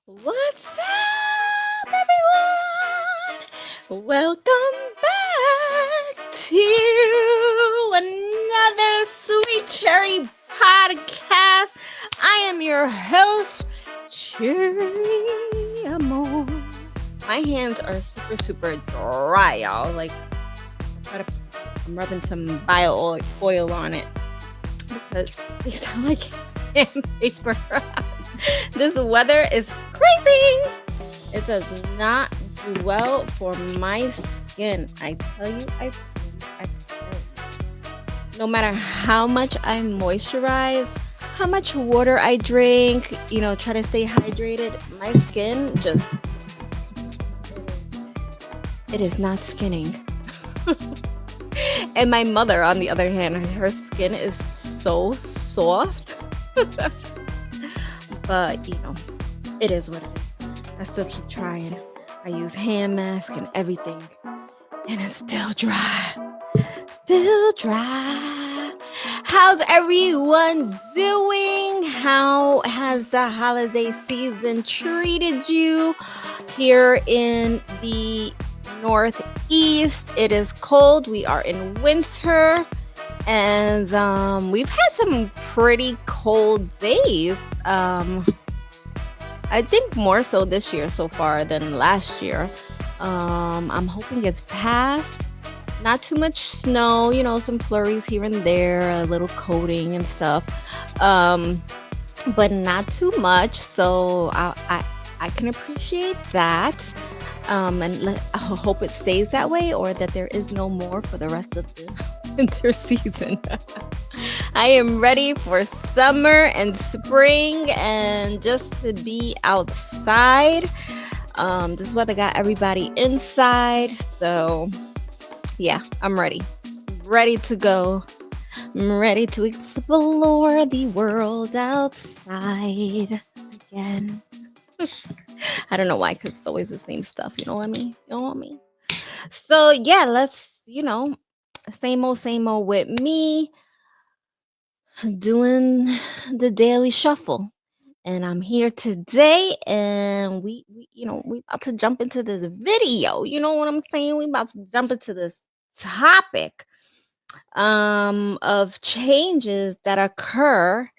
What's up, everyone? Welcome back to another Sweet Cherry podcast. I am your host, Cherry Amore. My hands are super dry, y'all. Like, try to, I'm rubbing some bio oil on it because they sound like sandpaper. This weather is crazy. It does not do well for my skin. I tell you, I tell you. No matter how much I moisturize, how much water I drink, try to stay hydrated, my skin just it is not skinning. And my mother, on the other hand, her skin is so soft. But it is what it is. I still keep trying. I use hand mask and everything, and it's still dry. Still dry. How's everyone doing? How has the holiday season treated you here in the Northeast? It is cold. We are in winter. And we've had some pretty cold days. I think more so this year so far than last year. I'm hoping it's past. Not too much snow, some flurries here and there, a little coating and stuff. But not too much. So I can appreciate that. I hope it stays that way, or that there is no more for the rest of the winter season. I am ready for summer and spring and just to be outside. This weather got everybody inside. So yeah, I'm ready. Ready to go. I'm ready to explore the world outside again. I don't know why, because it's always the same stuff. You know what I mean? You know what I mean? So yeah, let's, same old with me doing the daily shuffle. And I'm here today, and we about to jump into this video. You know what I'm saying? We about to jump into this topic of changes that occur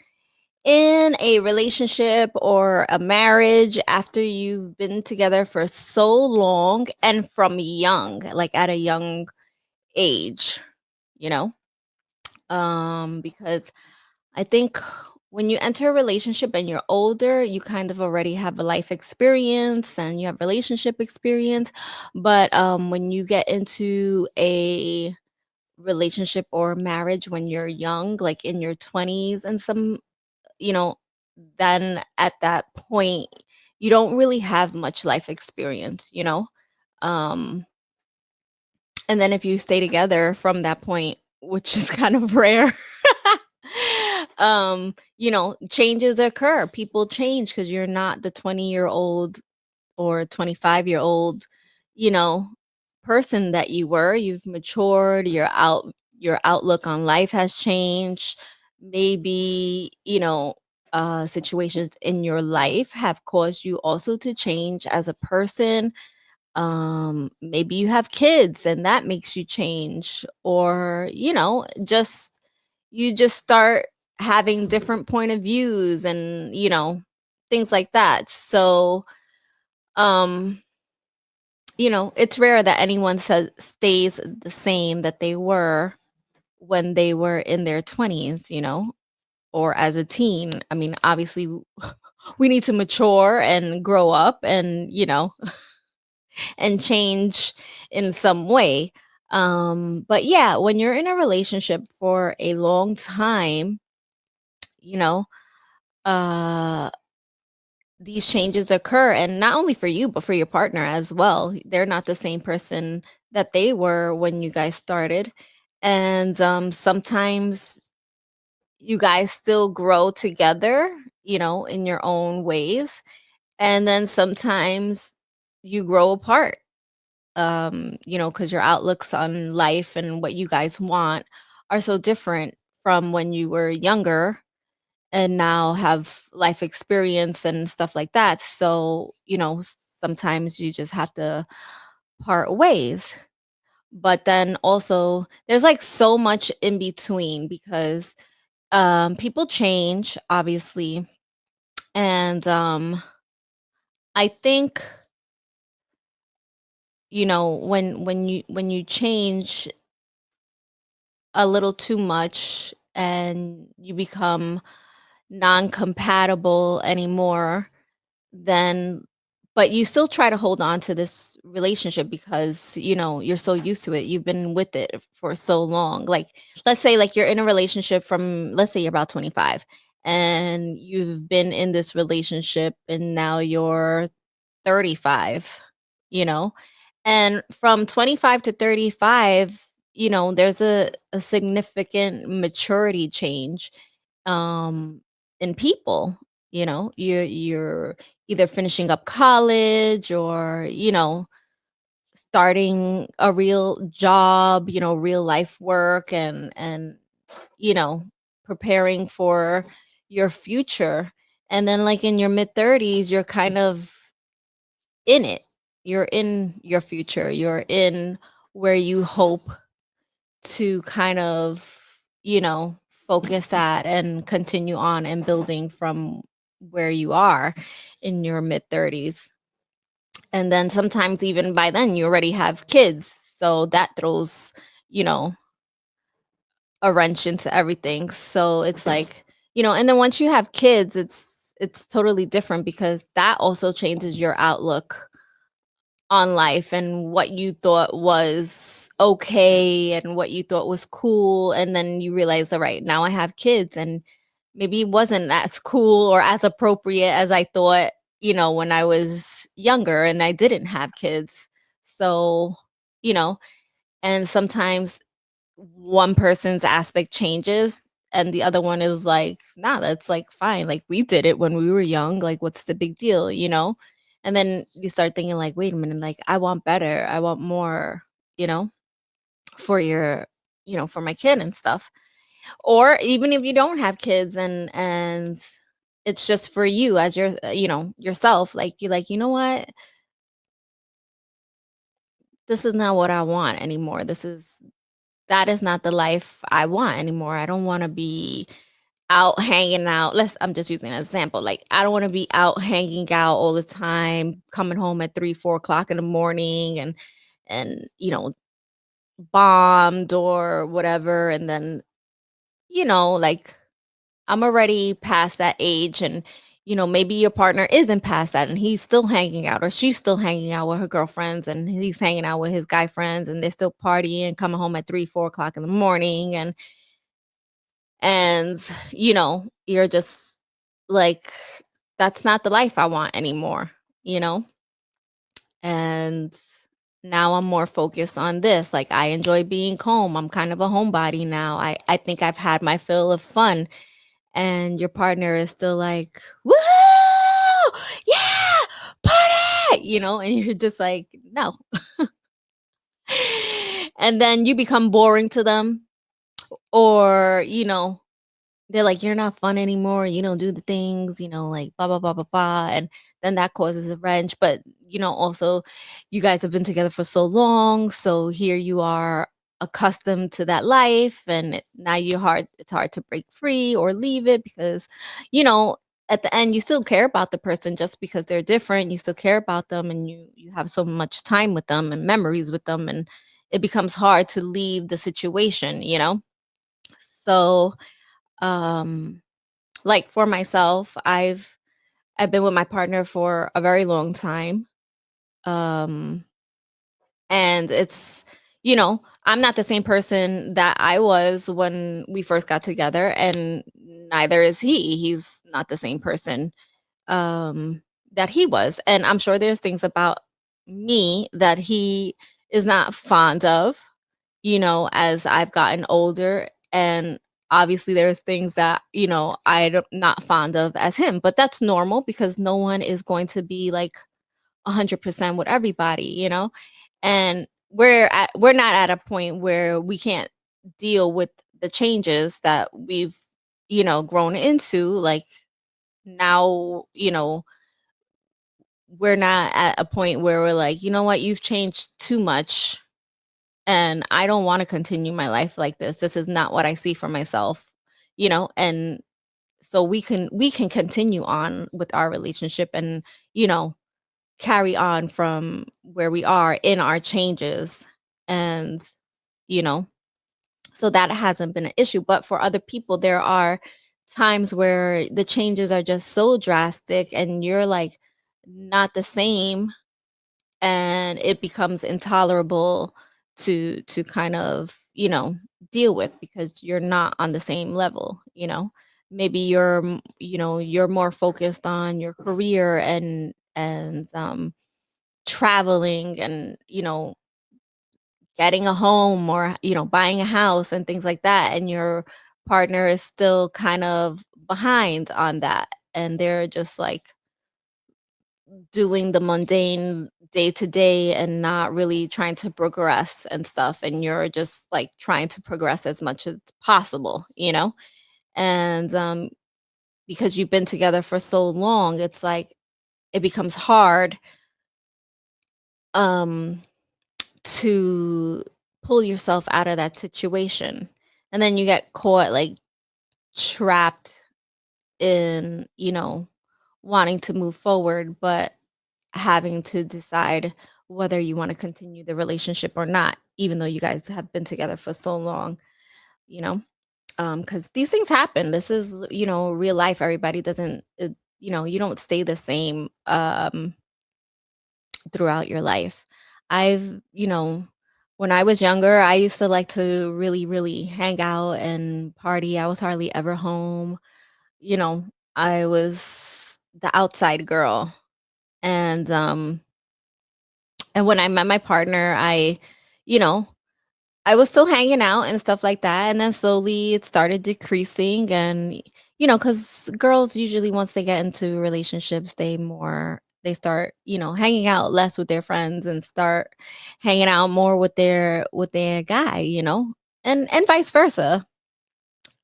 in a relationship or a marriage after you've been together for so long and from young, like at a young age, you know? Because I think when you enter a relationship and you're older, you kind of already have a life experience and you have relationship experience. But when you get into a relationship or marriage when you're young, like in your 20s and you know, then at that point, you don't really have much life experience. Um, and then if you stay together from that point, which is kind of rare, changes occur. People change because you're not the 20-year-old or 25-year-old, you know, person that you were. You've matured, your outlook on life has changed. Maybe, situations in your life have caused you also to change as a person. Maybe you have kids and that makes you change, or just you just start having different point of views and things like that. So um it's rare that anyone says stays the same that they were when they were in their 20s, or as a teen. I mean, obviously we need to mature and grow up and and change in some way. But yeah, when you're in a relationship for a long time, you know, uh these changes occur, and not only for you but for your partner as well. They're not the same person that they were when you guys started. And sometimes you guys still grow together, in your own ways. And then sometimes you grow apart, because your outlooks on life and what you guys want are so different from when you were younger. and now have life experience and stuff like that. So, sometimes you just have to part ways. But then also there's like so much in between because people change obviously, and I think when you change a little too much and you become non-compatible anymore, then but you still try to hold on to this relationship because you're so used to it, you've been with it for so long. Like, let's say like you're in a relationship from, let's say you're about 25, and you've been in this relationship and now you're 35, you know and from 25 to 35, there's a significant maturity change in people. You're either finishing up college or starting a real job, real life work, and you know preparing for your future. And then like in your mid 30s, you're kind of in it. You're in your future, you're in where you hope to kind of, focus at and continue on and building from where you are in your mid 30s. And then sometimes even by then you already have kids. So that throws, you know, a wrench into everything. So it's like, and then once you have kids, it's totally different because that also changes your outlook on life and what you thought was okay and what you thought was cool. And then you realize, all right, now I have kids, and maybe it wasn't as cool or as appropriate as I thought, when I was younger and I didn't have kids. So, you know, and sometimes one person's aspect changes and the other one is like, nah, that's like fine. Like we did it when we were young. Like, what's the big deal? And then you start thinking, like, wait a minute, like I want better, I want more, you know, for for my kid and stuff. Or even if you don't have kids and it's just for you as your yourself, like you're like, you know what? This is not what I want anymore. That is not the life I want anymore. I don't want to be out hanging out. I'm just using an example. Like, I don't want to be out hanging out all the time, coming home at 3, 4 o'clock in the morning and bombed or whatever. And then, like I'm already past that age, and maybe your partner isn't past that and he's still hanging out or she's still hanging out with her girlfriends and he's hanging out with his guy friends and they're still partying, coming home at 3, 4 o'clock in the morning, and you're just like, that's not the life I want anymore, you know and now I'm more focused on this. Like, I enjoy being home. I'm kind of a homebody now. I think I've had my fill of fun, and your partner is still like, woo, yeah, party, and you're just like, no. And then you become boring to them, or they're like, "You're not fun anymore, you don't do the things, like blah, blah, blah, blah, blah," and then that causes a wrench. But, also, you guys have been together for so long, so here you are accustomed to that life, and now it's hard to break free or leave it because, you know, at the end, you still care about the person just because they're different, you still care about them, and you have so much time with them and memories with them, and it becomes hard to leave the situation? So, um like for myself, I've been with my partner for a very long time. Um and I'm not the same person that I was when we first got together, and neither is he. He's not the same person that he was. And I'm sure there's things about me that he is not fond of, as I've gotten older. And obviously there's things that, I'm not fond of as him, but that's normal because no one is going to be like 100% with everybody. And we're not at a point where we can't deal with the changes that we've grown into. Like, now, we're not at a point where we're like, you know what, you've changed too much, and I don't want to continue my life like this. This is not what I see for myself, and so we can continue on with our relationship, and you know carry on from where we are in our changes. And you know so that hasn't been an issue, but for other people there are times where the changes are just so drastic and you're like not the same, and it becomes intolerable to kind of deal with, because you're not on the same level. Maybe you're more focused on your career and traveling, and getting a home, or buying a house and things like that, and your partner is still kind of behind on that, and they're just like doing the mundane day to day and not really trying to progress and stuff, and you're just like trying to progress as much as possible. And because you've been together for so long, it's like it becomes hard um to pull yourself out of that situation. And then you get caught, like, trapped in, wanting to move forward, but having to decide whether you want to continue the relationship or not, even though you guys have been together for so long, you know? Because these things happen. This is, real life. Everybody doesn't, you don't stay the same throughout your life. When I was younger, I used to like to really, really hang out and party. I was hardly ever home. You know, I was the outside girl. And when I met my partner, you know, I was still hanging out and stuff like that, and then slowly it started decreasing. And because girls usually, once they get into relationships, they start, hanging out less with their friends and start hanging out more with their guy, and vice versa.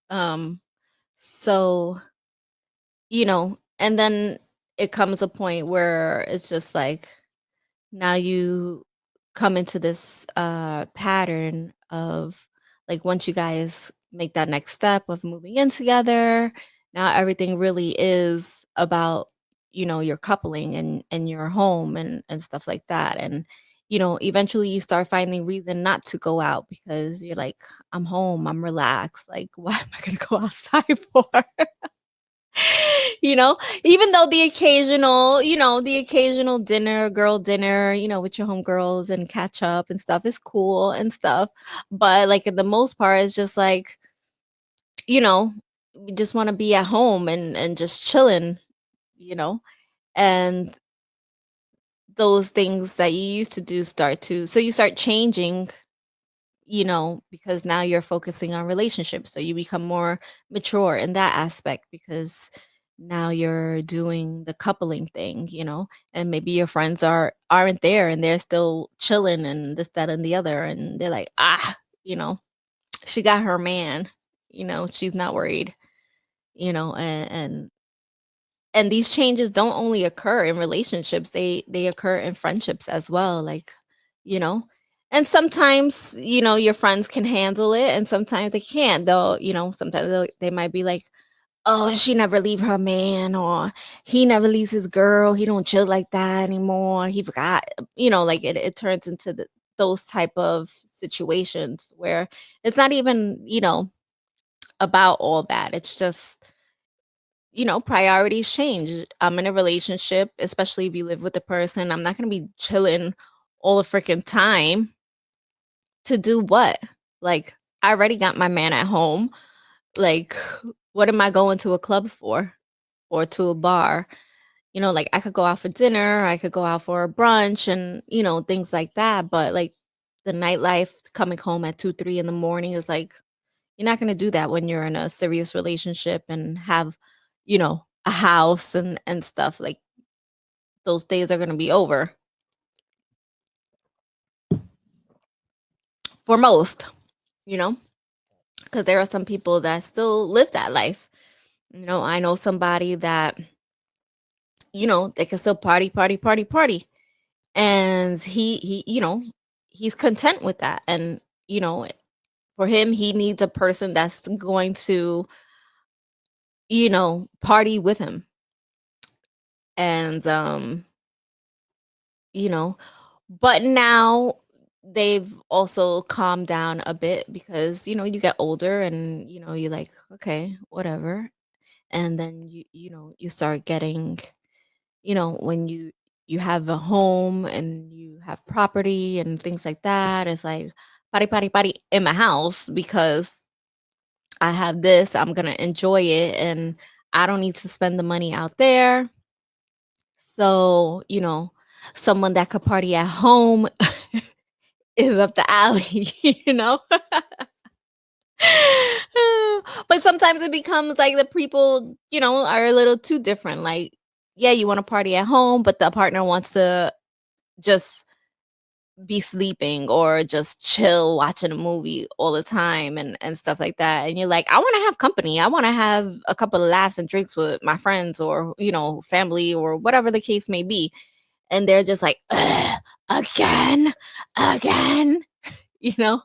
Um, so, and then it comes a point where it's just like, now you come into this pattern of, like, once you guys make that next step of moving in together, now everything really is about your coupling and your home and stuff like that. And eventually you start finding reason not to go out, because you're like, I'm home, I'm relaxed, like, why am I gonna go outside for? You know, even though the occasional dinner, girl dinner, with your homegirls and catch up and stuff is cool and stuff. But like, the most part is just like, you know, we just want to be at home and just chilling, you know, and those things that you used to do so you start changing, because now you're focusing on relationships. So you become more mature in that aspect, because now you're doing the coupling thing, and maybe your friends aren't there and they're still chilling and this, that, and the other. And they're like, you know, she got her man, she's not worried, and these changes don't only occur in relationships, they occur in friendships as well, like, you know? And sometimes, your friends can handle it and sometimes they can't. Sometimes they might be like, "Oh, she never leave her man," or "He never leaves his girl. He don't chill like that anymore. He forgot." Like, it turns into those type of situations where it's not even, about all that. It's just, priorities change. I'm in a relationship, especially if you live with the person. I'm not gonna be chilling all the freaking time to do what? Like, I already got my man at home. Like, what am I going to a club for, or to a bar? Like, I could go out for dinner, I could go out for a brunch and, things like that. But like, the nightlife, coming home at 2, 3 in the morning is like, you're not gonna do that when you're in a serious relationship and have, a house and stuff. Like, those days are gonna be over for most, you know, because there are some people that still live that life. I know somebody that, they can still party, party, party, party. And he's content with that. And, you know, for him, he needs a person that's going to, party with him. And you know, but now they've also calmed down a bit because, you get older and, you're like, okay, whatever. And then you start getting, when you have a home and you have property and things like that, it's like party, party, party in my house because I have this, I'm gonna enjoy it, and I don't need to spend the money out there. So, someone that could party at home is up the alley, you know? But sometimes it becomes like the people, are a little too different. Like, yeah, you want to party at home, but the partner wants to just be sleeping or just chill watching a movie all the time and stuff like that. And you're like, I want to have company. I want to have a couple of laughs and drinks with my friends or, family or whatever the case may be. And they're just like, "Ugh, again, again," you know?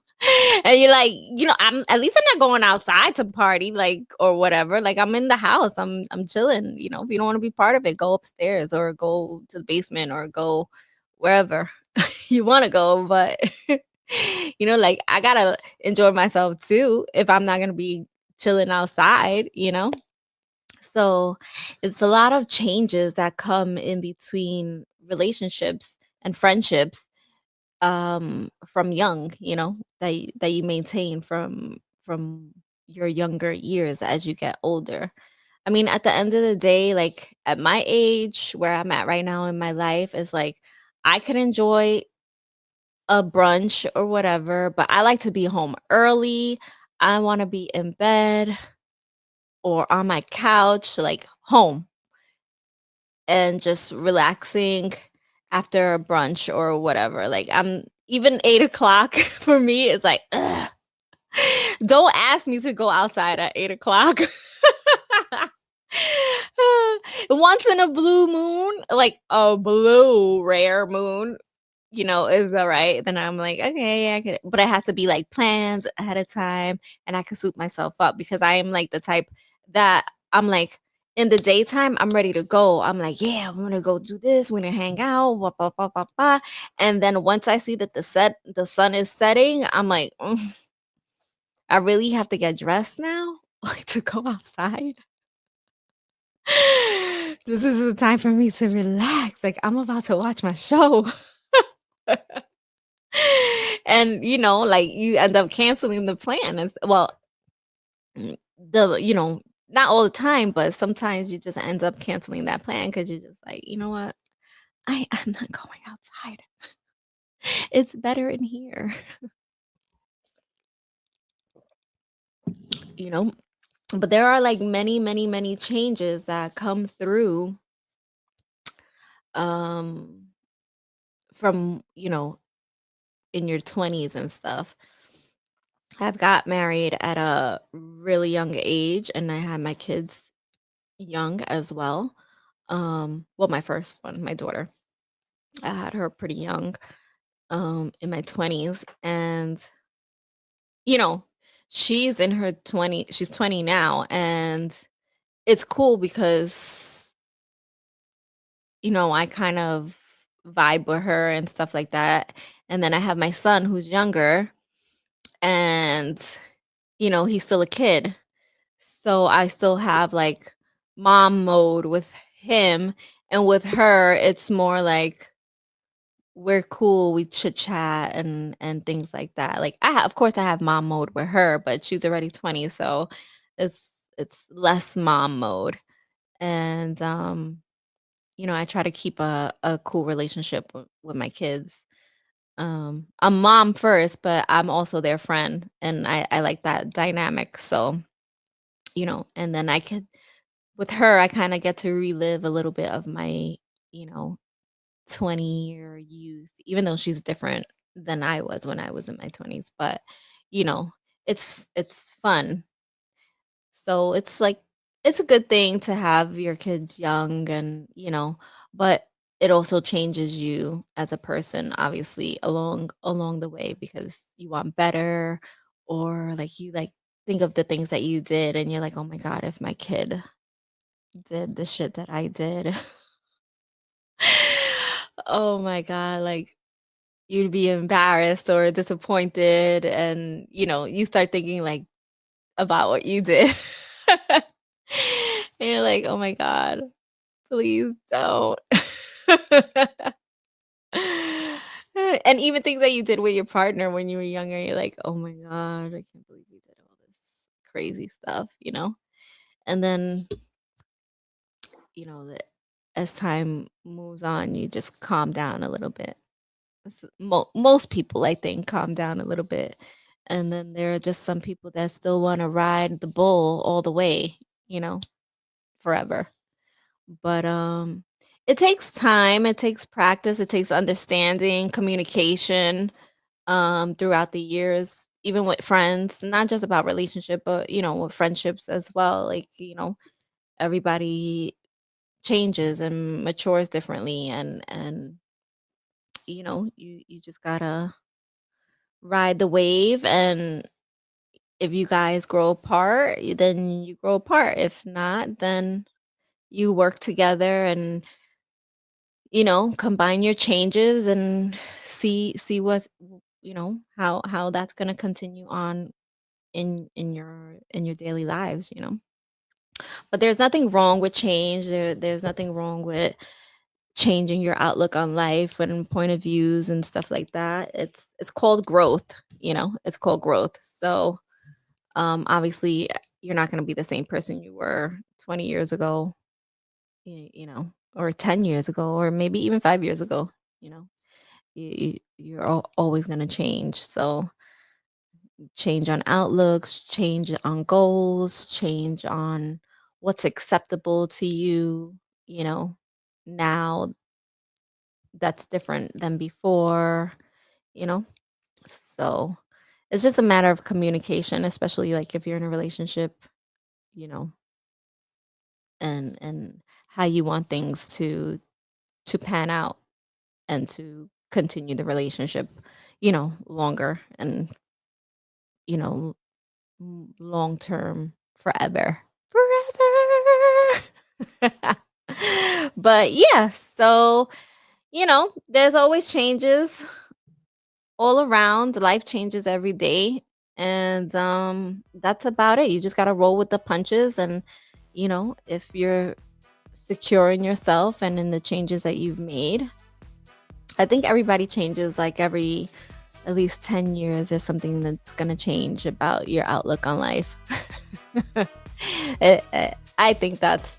And you're like, I'm at least I'm not going outside to party, like, or whatever. Like, I'm in the house. I'm chilling. If you don't want to be part of it, go upstairs or go to the basement or go wherever you want to go. But like, I gotta enjoy myself too if I'm not gonna be chilling outside. So it's a lot of changes that come in between relationships and friendships from young, that you maintain from your younger years as you get older. I mean, at the end of the day, like at my age, where I'm at right now in my life, is like I can enjoy a brunch or whatever, but I like to be home early. I want to be in bed or on my couch, like home, and just relaxing after a brunch or whatever. Like I'm even 8 o'clock for me is like, ugh. Don't ask me to go outside at 8 o'clock. Once in a blue moon, like a blue rare moon, is all right. Then I'm like, okay, yeah, I could, but it has to be like plans ahead of time, and I can suit myself up because I am like the type that I'm like in the daytime, I'm ready to go. I'm like, yeah, I'm gonna go do this, we're gonna hang out, wah, bah, bah, bah, bah. And then once I see that the sun is setting, I'm like, I really have to get dressed now, like to go outside. This is the time for me to relax. Like I'm about to watch my show. And like you end up canceling the plan. And well, not all the time, but sometimes you just end up canceling that plan because you're just like, you know what? I'm not going outside. It's better in here. you know? But there are like many, many, many changes that come through um from, in your 20s and stuff. I've got married at a really young age and I had my kids young as well. Well, my first one, my daughter. I had her pretty young, in my 20s. And, you know, she's in her 20, she's 20 now. And it's cool because, I kind of vibe with her and stuff like that. And then I have my son who's younger and, he's still a kid. So I still have like mom mode with him. And with her, it's more like we're cool, we chit chat and things like that. Like of course I have mom mode with her, but she's already 20, so it's less mom mode. And I try to keep a cool relationship with my kids. I'm mom first, but I'm also their friend and I like that dynamic. So, and then I could with her, I kind of get to relive a little bit of my, you know, 20-year youth, even though she's different than I was when I was in my 20s. But, you know, it's fun. So it's like it's a good thing to have your kids young and, but it also changes you as a person, obviously, along the way because you want better or like you like think of the things that you did and you're like, "Oh my god, if my kid did the shit that I did." Oh my god, like you'd be embarrassed or disappointed and, you start thinking like about what you did. And you're like, "Oh my god, please don't." And even things that you did with your partner when you were younger, you're like, "Oh my god, I can't believe you did all this crazy stuff," you know? And then, that as time moves on, you just calm down a little bit. Most people, I think, calm down a little bit, and then there are just some people that still wanna ride the bull all the way, forever. But, it takes time, it takes practice, it takes understanding, communication, throughout the years, even with friends, not just about relationship, but, with friendships as well. Like, everybody changes and matures differently and, you just gotta ride the wave, and if you guys grow apart, then you grow apart. If not, then you work together and combine your changes and see what how that's going to continue on in your daily lives. But there's nothing wrong with change. There's nothing wrong with changing your outlook on life and point of views and stuff like that. It's called growth. It's called growth. So obviously you're not going to be the same person you were 20 years ago, or 10 years ago, or maybe even 5 years ago. you know you're always going to change. So change on outlooks, change on goals, change on what's acceptable to you, now that's different than before, you know? So it's just a matter of communication, especially like if you're in a relationship, you know, and how you want things to pan out and to continue the relationship, longer and, you know, long term forever. Forever. But yeah, so there's always changes all around. Life changes every day. And that's about it. You just gotta roll with the punches and if you're secure in yourself and in the changes that you've made. I think everybody changes like every at least 10 years. There's something that's gonna change about your outlook on life. I think that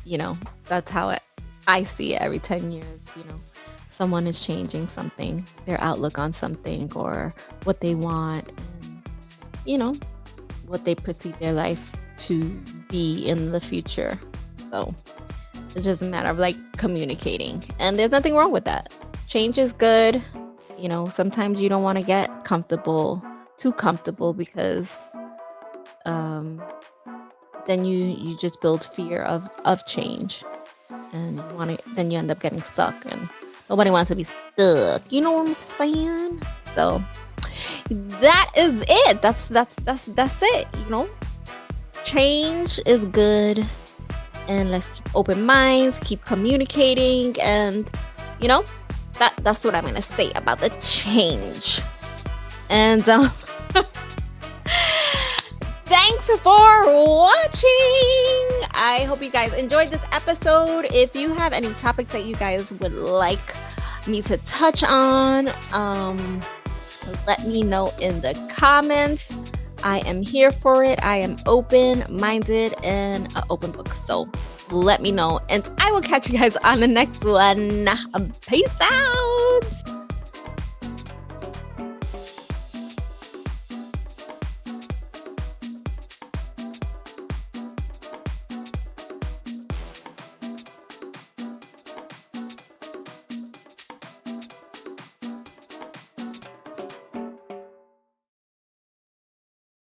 you know that's how I see it every 10 years. Someone is changing something, their outlook on something, or what they want, and what they perceive their life to be in the future. So it's just a matter of like communicating, and there's nothing wrong with that. Change is good. Sometimes you don't want to get too comfortable, because um then you just build fear of change, and then you end up getting stuck, and nobody wants to be stuck. You know what I'm saying? So that is it. That's it. Change is good, and let's keep open minds, keep communicating, and that's what I'm gonna say about the change. And thanks for watching. I hope you guys enjoyed this episode. If you have any topics that you guys would like me to touch on, let me know in the comments. I am here for it. I am open-minded and an open book. So let me know, and I will catch you guys on the next one. Peace out.